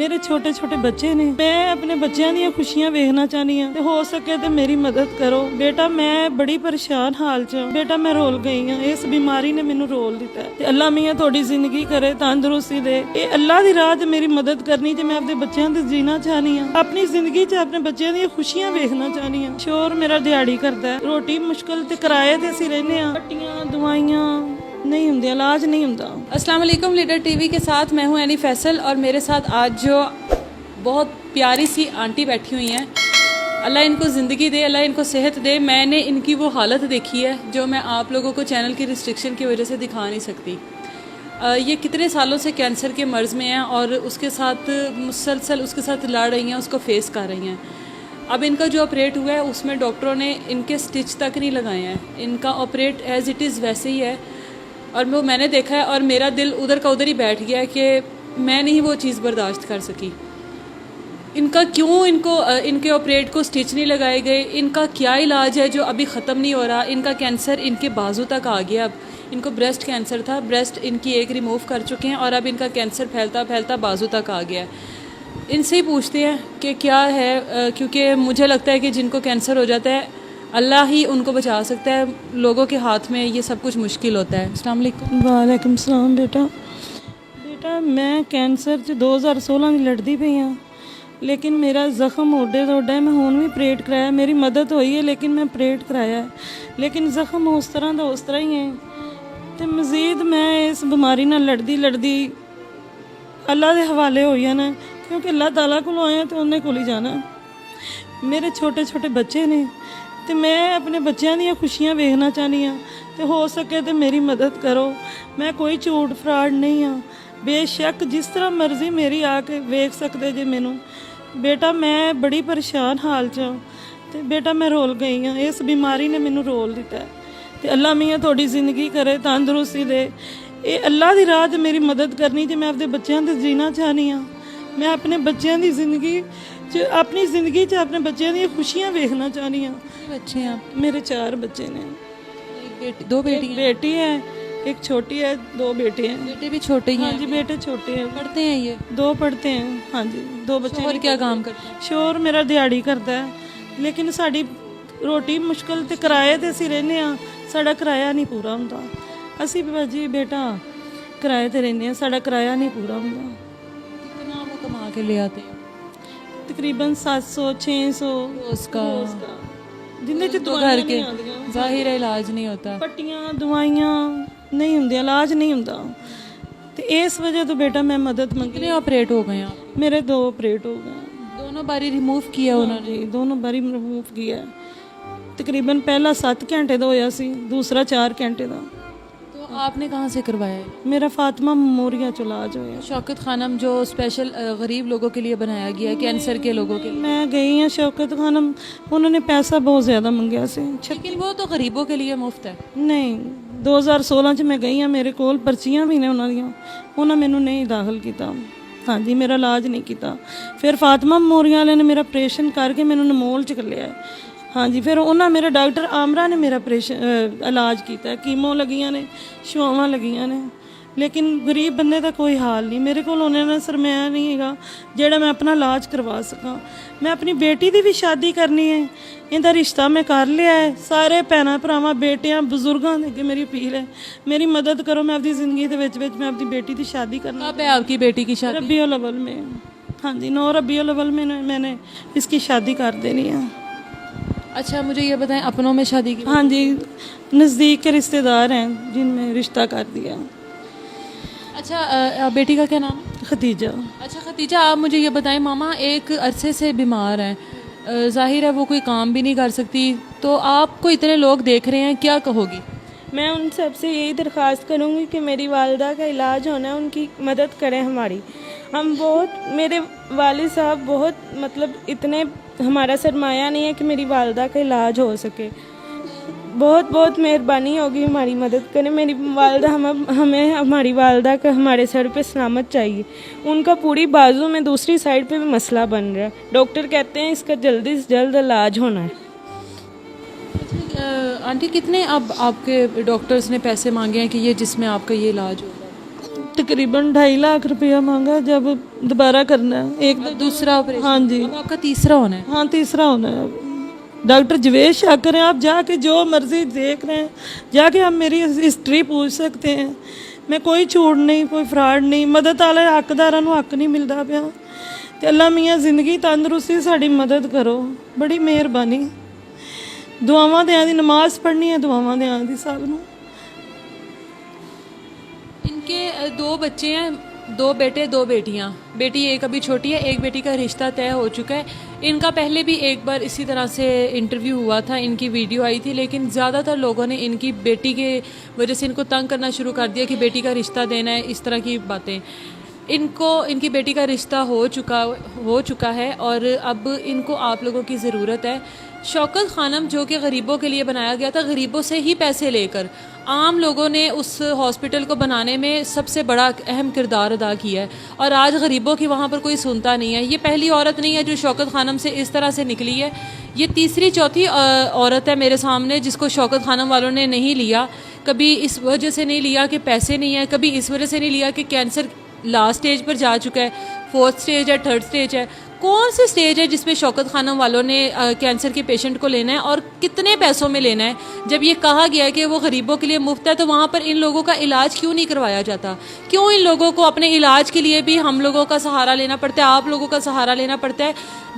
मेरे छोटे छोटे बच्चे ने, मैं अपने बच्चों दी खुशियां वेखना चाहनी हाँ, हो सके तो मेरी मदद करो बेटा। मैं बड़ी परेशान हाल च बेटा, मैं रोल गई हाँ, इस बीमारी ने मैनू रोल दिता है। अल्लाह मियां थोड़ी जिंदगी करे, तंदुरुस्ती दे। ये अल्लाह दी राह मेरी मदद करनी जे मैं अपने बच्चों ते जीना चाहनी हाँ, अपनी जिंदगी च अपने बच्चों दी खुशियां वेखना चाहनी हाँ। शोर मेरा दिहाड़ी करता है, रोटी मुश्किल ते किराए ते असीं रहने हाँ, पट्टियां दवाइयां नहीं होंगे, इलाज नहीं होंदा। अस्सलाम वालेकुम, लीडर टीवी के साथ मैं हूं एनी फैसल और मेरे साथ आज जो बहुत प्यारी सी आंटी बैठी हुई हैं, अल्लाह इनको ज़िंदगी दे, अल्लाह इनको सेहत दे। मैंने इनकी वो हालत देखी है जो मैं आप लोगों को चैनल की रिस्ट्रिक्शन की वजह से दिखा नहीं सकती। ये कितने सालों से कैंसर के मर्ज़ में हैं और उसके साथ मुसलसल उसके साथ लड़ रही हैं, उसको फेस कर रही हैं। अब इनका जो ऑपरेट हुआ है उसमें डॉक्टरों ने इनके स्टिच तक नहीं लगाए हैं, इनका ऑपरेट एज़ इट इज़ वैसे ही है। और वो मैंने देखा है और मेरा दिल उधर का उधर ही बैठ गया कि मैं नहीं वो चीज़ बर्दाश्त कर सकी। इनका क्यों इनके ऑपरेट को स्टिच नहीं लगाए गए, इनका क्या इलाज है जो अभी ख़त्म नहीं हो रहा। इनका कैंसर इनके बाजू तक आ गया। अब इनको ब्रेस्ट कैंसर था, ब्रेस्ट इनकी एक रिमूव कर चुके हैं और अब इनका कैंसर फैलता फैलता बाजू तक आ गया है। इनसे ही पूछते हैं कि क्या है, क्योंकि मुझे लगता है कि जिनको कैंसर हो जाता है अल्लाह ही उनको बचा सकता है, लोगों के हाथ में ये सब कुछ मुश्किल होता है। अस्सलाम वालेकुम। वालेकुम सलाम। बेटा मैं कैंसर च 2016 लड़ती पई हाँ, लेकिन मेरा जख्म ओडे तो ओडा है। मैं हुण भी ऑपरेट कराया, मेरी मदद हुई है लेकिन मैं ऑपरेट कराया है, लेकिन जख्म उस तरह का उस तरह ही है। तो मज़ीद मैं इस बीमारी नाल लड़दी अल्लाह के हवाले होई है ना, क्योंकि अल्लाह ताला कोल आए तो उन्हें कोल ही जाना। मेरे छोटे छोटे बच्चे ने, तो मैं अपने बच्चों दी खुशियां वेखना चाहनी हाँ, तो हो सके तो मेरी मदद करो। मैं कोई झूठ फ्राड नहीं हाँ, बेशक जिस तरह मर्जी मेरी आके वेख सकते जे मैनू। बेटा मैं बड़ी परेशान हाल च, तो बेटा मैं रोल गई हाँ, इस बीमारी ने मैनू रोल दिता है। तो अल्लाह मियां थोड़ी जिंदगी करे, तंदुरुस्ती दे। ये अल्लाह दी राह मेरी मदद करनी जे मैं अपने बच्चों ते जीना चाहनी हाँ। मैं अपने बच्चों की जिंदगी अपनी ज़िंदगी च अपने बच्चों दी खुशियां वेखना चाहनी हाँ। बच्चे हैं आप? मेरे 4 बच्चे ने, दो बेटी एक बेटी है, एक छोटी है, 2 बेटे हैं। बेटे भी छोटे ही हैं? हाँ जी, बेटे छोटे हैं। पढ़ते हैं ये? 2 पढ़ते हैं। हाँ जी, 2 बच्चे। और क्या काम करते हैं? शोर मेरा दिहाड़ी करता है, लेकिन साड़ी रोटी मुश्किल ते किराए ते असीं रहने हाँ, साड़ा किराया नहीं पूरा हुंदा। असीं भाजी बेटा किराए ते रहने हाँ, साड़ा किराया नहीं पूरा हुंदा। कितना वो कमा के ले आते हैं? तकरीबन 700-600 रोज का, जिंदे च तो घर के जाहिर है इलाज नहीं होता। पट्टियां दवाइयां नहीं होंदी, इलाज नहीं होंदा। तो इस वजह तो बेटा मैं मदद मंगी। कितने ऑपरेट हो गए आप? मेरे 2 ऑपरेट हो गए। दोनों बारी रिमूव किया उन्होंने? जी, दोनों बारी रिमूव किया। तकरीबन पहला 7 घंटे का होया सी, दूसरा 4 घंटे का। तो आपने कहाँ से करवाया है? मेरा फातिमा मेमोरियल च इलाज होया। शौकत खानम जो स्पेशल गरीब लोगों के लिए बनाया गया है, कैंसर के लोगों के लिए। मैं गई हाँ शौकत खानम, उन्होंने पैसा बहुत ज़्यादा मंगया सी। लेकिन वो तो गरीबों के लिए मुफ्त है। नहीं, 2016 च मैं गई हाँ, मेरे कोल पर्चियां भी ने उन्हां दियां, उन्हां मैनू नहीं दाखिल किया। हाँ जी, मेरा इलाज नहीं किया। फिर फातिमा मेमोरियल वाले ने मेरा ऑपरेशन करके मैनू नमोल च घल्लिया है। हाँ जी, फिर उन्होंने मेरे डॉक्टर आमरा ने मेरा ऑपरेशन इलाज किया, कीमो लगियां ने, शवावां लगियां ने, लेकिन गरीब बंदे का कोई हाल नहीं। मेरे को उन्होंने सरमाया नहीं है जेड़ा मैं अपना इलाज करवा सका। मैं अपनी बेटी की भी शादी करनी है, इनका रिश्ता मैं कर लिया है। सारे भैन भरावां बेटियां बजुर्गों अगे मेरी अपील है, मेरी मदद करो। मैं अपनी जिंदगी के विच मैं अपनी बेटी की शादी करना। कब है आपकी बेटी की शादी? रबीउल अव्वल में। हाँ जी, 9 रबीउल अव्वल में मैंने इसकी शादी कर देनी है। अच्छा, मुझे ये बताएं, अपनों में शादी की? हाँ जी, नज़दीक के रिश्तेदार हैं जिनमें रिश्ता कर दिया। अच्छा, बेटी का क्या नाम? खदीजा। अच्छा खदीजा, आप मुझे ये बताएं, मामा एक अरसे से बीमार हैं, जाहिर है वो कोई काम भी नहीं कर सकती, तो आपको इतने लोग देख रहे हैं, क्या कहोगी? मैं उन सबसे यही दरख्वास्त करूँगी कि मेरी वालदा का इलाज होना है, उनकी मदद करें हमारी। हम बहुत, मेरे वालिद साहब बहुत, मतलब इतने हमारा सरमाया नहीं है कि मेरी वालदा का इलाज हो सके। बहुत बहुत मेहरबानी होगी, हमारी मदद करें। मेरी वालदा हमें हमारी वालदा का हमारे सर पे सलामत चाहिए। उनका पूरी बाजू में दूसरी साइड पे भी मसला बन रहा है, डॉक्टर कहते हैं इसका जल्दी से जल्द इलाज होना है। आंटी, कितने अब आपके डॉक्टर्स ने पैसे मांगे हैं कि ये जिसमें आपका ये इलाज होगा? तकरीबन 2.5 लाख रुपया मांगा जब दोबारा करना है एक दूसरा ऑपरेशन? हाँ जी अब आपका तीसरा होना है। हाँ तीसरा होना है अब। डॉक्टर जवेद शाकर हैं, आप जाके जो मर्जी देख रहे हैं, जाके आप मेरी हिस्ट्री पूछ सकते हैं। मैं कोई झूठ नहीं, कोई फ्रॉड नहीं, मदद वाले हकदारां नूं हक नहीं मिलता पिया। ते अल्लाह मियाँ जिंदगी तंदरुस्ती साड़ी मदद करो, बड़ी मेहरबानी। दुआवां देआं दी नमाज पढ़नी है, दुआवां देआं दी सब नूं। इनके 2 बच्चे हैं, 2 बेटे 2 बेटियां। बेटी एक अभी छोटी है, एक बेटी का रिश्ता तय हो चुका है। इनका पहले भी एक बार इसी तरह से इंटरव्यू हुआ था, इनकी वीडियो आई थी, लेकिन ज़्यादातर लोगों ने इनकी बेटी के वजह से इनको तंग करना शुरू कर दिया कि बेटी का रिश्ता देना है, इस तरह की बातें। इनको इनकी बेटी का रिश्ता हो चुका है और अब इनको आप लोगों की ज़रूरत है। शौकत खानम जो कि गरीबों के लिए बनाया गया था, गरीबों से ही पैसे लेकर आम लोगों ने उस हॉस्पिटल को बनाने में सबसे बड़ा अहम किरदार अदा किया है और आज गरीबों की वहाँ पर कोई सुनता नहीं है। ये पहली औरत नहीं है जो शौकत खानम से इस तरह से निकली है, ये तीसरी चौथी औरत है मेरे सामने जिसको शौकत खानम वालों ने नहीं लिया। कभी इस वजह से नहीं लिया कि पैसे नहीं है, कभी इस वजह से नहीं लिया कि कैंसर लास्ट स्टेज पर जा चुका है, 4th स्टेज है, 3rd स्टेज है। कौन सी स्टेज है जिसमें शौकत खानम वालों ने कैंसर के पेशेंट को लेना है और कितने पैसों में लेना है? जब ये कहा गया है कि वो गरीबों के लिए मुफ्त है, तो वहाँ पर इन लोगों का इलाज क्यों नहीं करवाया जाता? क्यों इन लोगों को अपने इलाज के लिए भी हम लोगों का सहारा लेना पड़ता है, आप लोगों का सहारा लेना पड़ता है?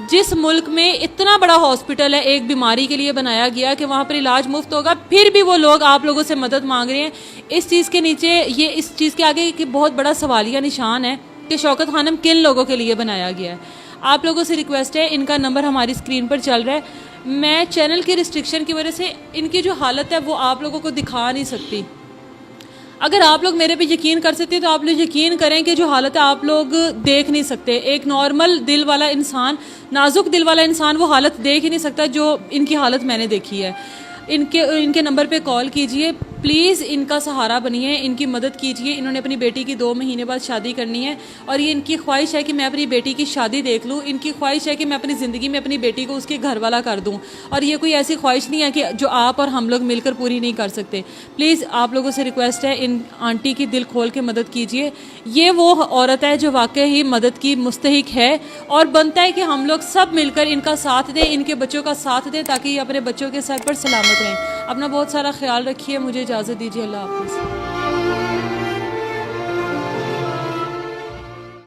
जिस मुल्क में इतना बड़ा हॉस्पिटल है एक बीमारी के लिए बनाया गया कि वहाँ पर इलाज मुफ्त होगा, फिर भी वो लोग आप लोगों से मदद मांग रहे हैं। इस चीज़ के नीचे ये इस चीज़ के आगे एक बहुत बड़ा सवालिया निशान है कि शौकत खानम किन लोगों के लिए बनाया गया है। आप लोगों से रिक्वेस्ट है, इनका नंबर हमारी स्क्रीन पर चल रहा है। मैं चैनल की रिस्ट्रिक्शन की वजह से इनकी जो हालत है वो आप लोगों को दिखा नहीं सकती। अगर आप लोग मेरे पे यकीन कर सकते हैं तो आप लोग यकीन करें कि जो हालत है आप लोग देख नहीं सकते। एक नॉर्मल दिल वाला इंसान, नाजुक दिल वाला इंसान वो हालत देख ही नहीं सकता जो इनकी हालत मैंने देखी है। इनके नंबर पे कॉल कीजिए, प्लीज़ इनका सहारा बनिए, इनकी मदद कीजिए। इन्होंने अपनी बेटी की 2 महीने बाद शादी करनी है और ये इनकी ख्वाहिश है कि मैं अपनी बेटी की शादी देख लूँ। इनकी ख्वाहिश है कि मैं अपनी ज़िंदगी में अपनी बेटी को उसके घर वाला कर दूँ और ये कोई ऐसी ख्वाहिश नहीं है कि जो आप और हम लोग मिलकर पूरी नहीं कर सकते। प्लीज़ आप लोगों से रिक्वेस्ट है, इन आंटी की दिल खोल के मदद कीजिए। ये वो औरत है जो वाकई ही मदद की मुस्तहिक है और बनता है कि हम लोग सब मिलकर इनका साथ दें, इनके बच्चों का साथ दें ताकि ये अपने बच्चों के सर पर सलामत रहें। अपना बहुत सारा ख्याल रखिए, मुझे इजाज़त दीजिए। अल्लाह हाफ़िज़।